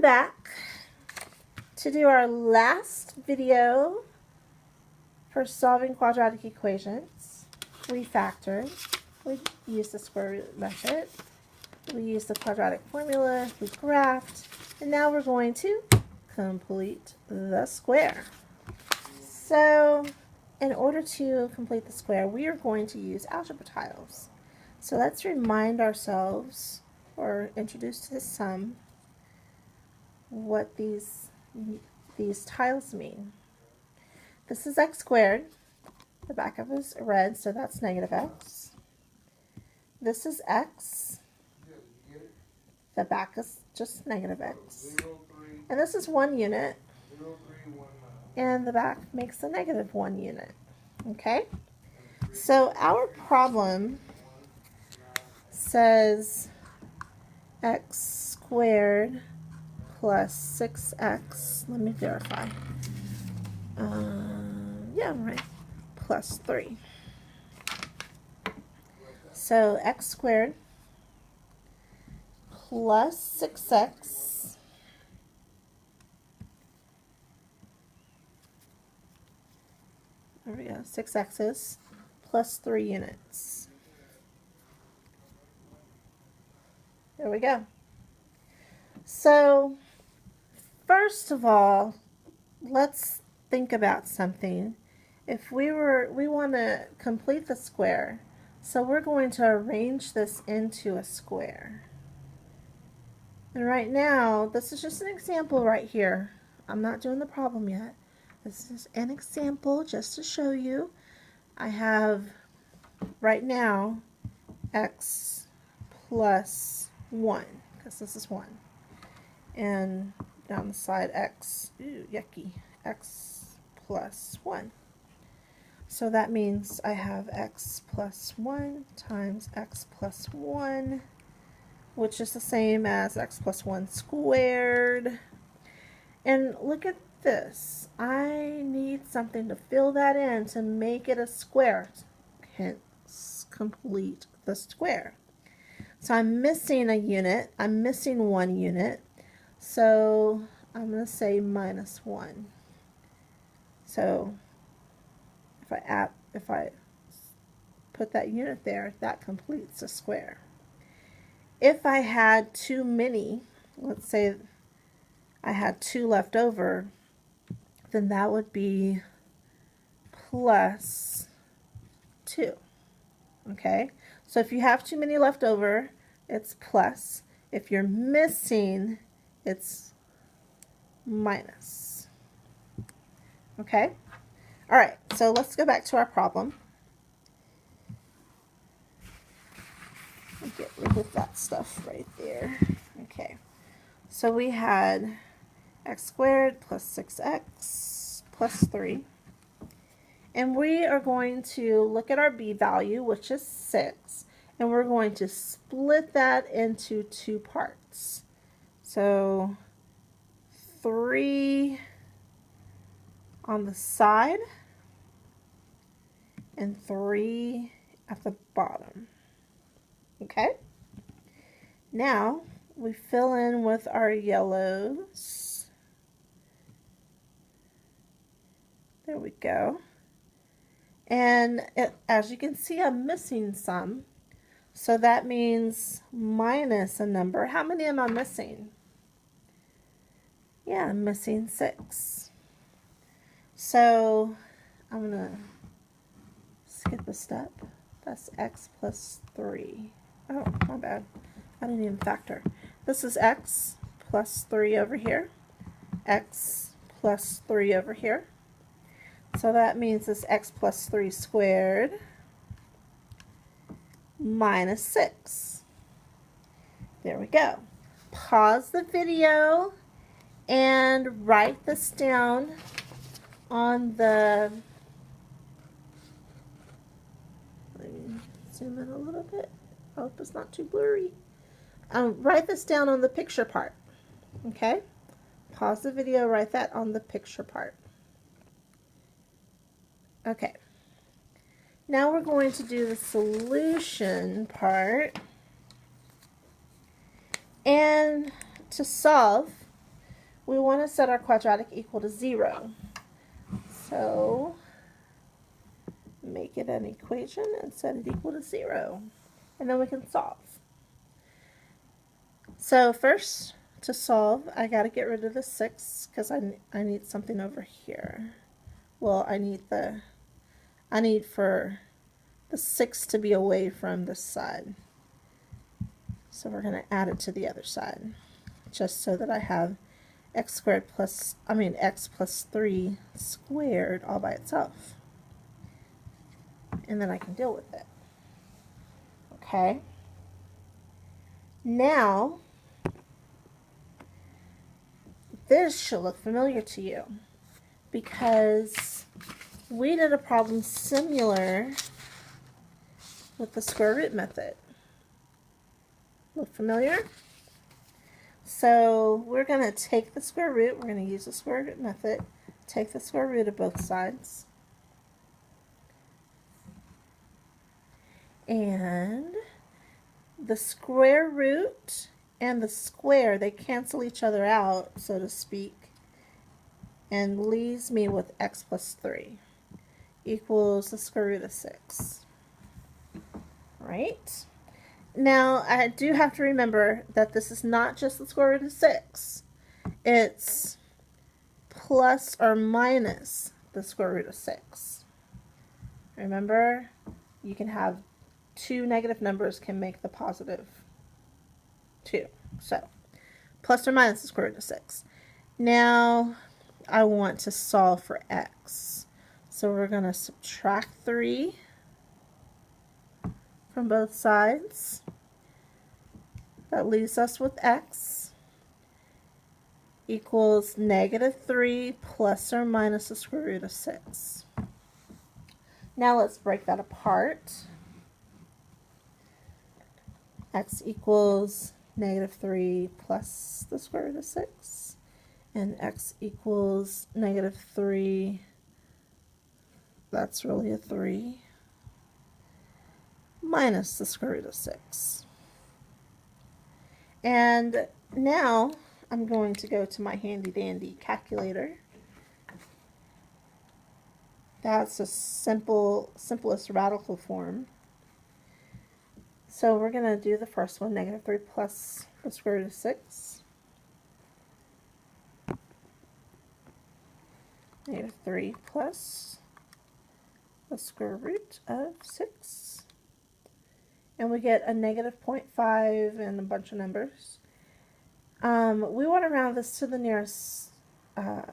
back to do our last video for solving quadratic equations. We factored, we used the square root method, we used the quadratic formula, we graphed, and now we're going to complete the square. So in order to complete the square, we are going to use algebra tiles. So let's remind ourselves, or introduce to the sum, what these tiles mean. This is x squared. The back of it is red, so that's negative x. This is x. The back is just negative x. And this is 1 unit. And the back makes a negative 1 unit. Okay? So our problem says x squared plus 6x, let me verify, yeah, right, plus 3. So x squared plus 6x there we go, 6x's plus 3 units. There we go. So first of all, let's think about something. If we want to complete the square, so we're going to arrange this into a square. And right now, this is just an example right here. I'm not doing the problem yet. This is an example just to show you. I have right now x plus 1, because this is 1. And down the side x, ooh, yucky, x plus 1. So that means I have x plus 1 times x plus 1, which is the same as x plus 1 squared. And look at this. I need something to fill that in to make it a square, hence complete the square. So I'm missing a unit. I'm missing 1 unit. So I'm going to say minus 1. So if I put that unit there, that completes a square. If I had too many, let's say I had 2 left over, then that would be plus 2. Okay? So if you have too many left over, it's plus. If you're missing, it's minus. Okay? All right, so let's go back to our problem. Get rid of that stuff right there. Okay, so we had x squared plus 6x plus 3. And we are going to look at our b value, which is 6, and we're going to split that into 2 parts. So 3 on the side and 3 at the bottom. Okay? Now we fill in with our yellows. There we go. And as you can see, I'm missing some. So that means minus a number. How many am I missing? Yeah, I'm missing 6. So I'm going to skip a step. That's x plus 3. Oh, my bad. I didn't even factor. This is x plus 3 over here. X plus 3 over here. So that means it's x plus 3 squared minus 6. There we go. Pause the video and write this down on the, let me zoom in a little bit. I hope it's not too blurry. Write this down on the picture part. Okay? Pause the video, write that on the picture part. Okay. Now we're going to do the solution part. And to solve, we want to set our quadratic equal to 0. So make it an equation and set it equal to 0. And then we can solve. So first, to solve, I got to get rid of the 6 because I need something over here. Well, I need for the 6 to be away from this side. So we're going to add it to the other side, just so that I have x plus 3 squared all by itself. And then I can deal with it. Okay. Now, this should look familiar to you because we did a problem similar with the square root method. Look familiar? So we're going to take the square root, we're going to use the square root method, take the square root of both sides, and the square root and the square, they cancel each other out, so to speak, and leaves me with x plus 3 equals the square root of 6. Right? Now, I do have to remember that this is not just the square root of 6. It's plus or minus the square root of 6. Remember, you can have two negative numbers can make the positive 2. So, plus or minus the square root of 6. Now, I want to solve for x. So we're going to subtract 3 from both sides. That leaves us with x equals negative 3 plus or minus the square root of 6. Now let's break that apart. X equals negative 3 plus the square root of 6. And x equals negative 3. That's really a 3. Minus the square root of 6. And now I'm going to go to my handy dandy calculator. That's the simplest radical form. So we're going to do the first one, negative 3 plus the square root of 6. Negative 3 plus the square root of 6. And we get a negative 0.5 and a bunch of numbers. We want to round this to the nearest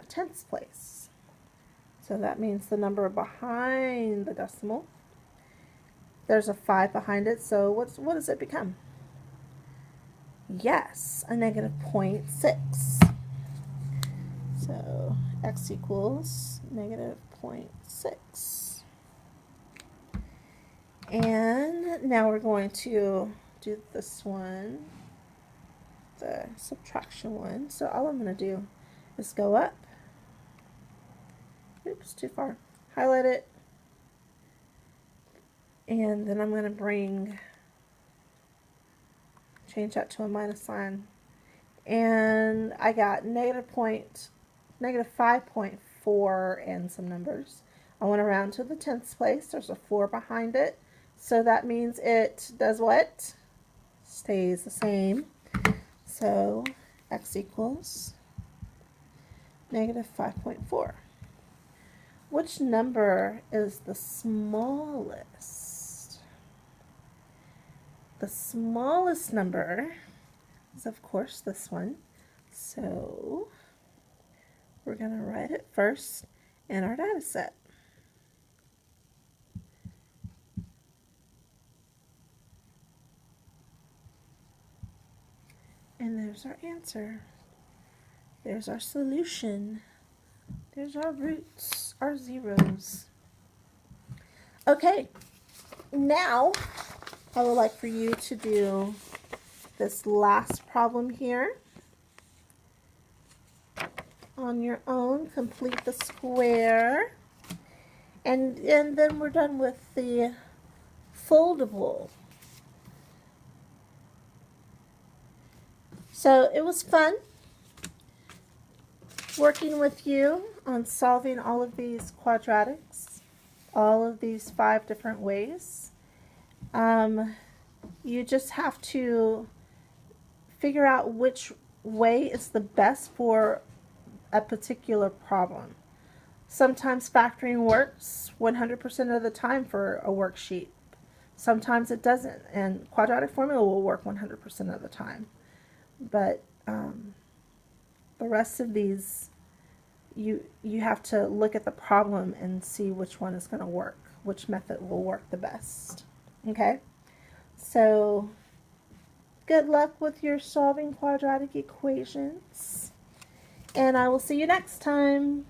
tenths place. So that means the number behind the decimal. There's a 5 behind it, so what does it become? Yes, a negative 0.6. So x equals negative 0.6. And now we're going to do this one, the subtraction one. So all I'm going to do is go up. Oops, too far. Highlight it. And then I'm going to change that to a minus sign. And I got negative 5.4 and some numbers. I want to round to the tenths place. There's a 4 behind it. So that means it does what? Stays the same. So x equals negative 5.4. Which number is the smallest? The smallest number is, of course, this one. So we're going to write it first in our data set. And there's our answer. There's our solution. There's our roots, our zeros. Okay, now I would like for you to do this last problem here on your own. Complete the square. And then we're done with the foldable. So it was fun. working with you on solving all of these quadratics, all of these 5 different ways. You just have to figure out which way is the best for a particular problem. Sometimes factoring works 100% of the time for a worksheet. Sometimes it doesn't, and quadratic formula will work 100% of the time. But the rest of these, you have to look at the problem and see which one is going to work, which method will work the best. Okay? So good luck with your solving quadratic equations, and I will see you next time.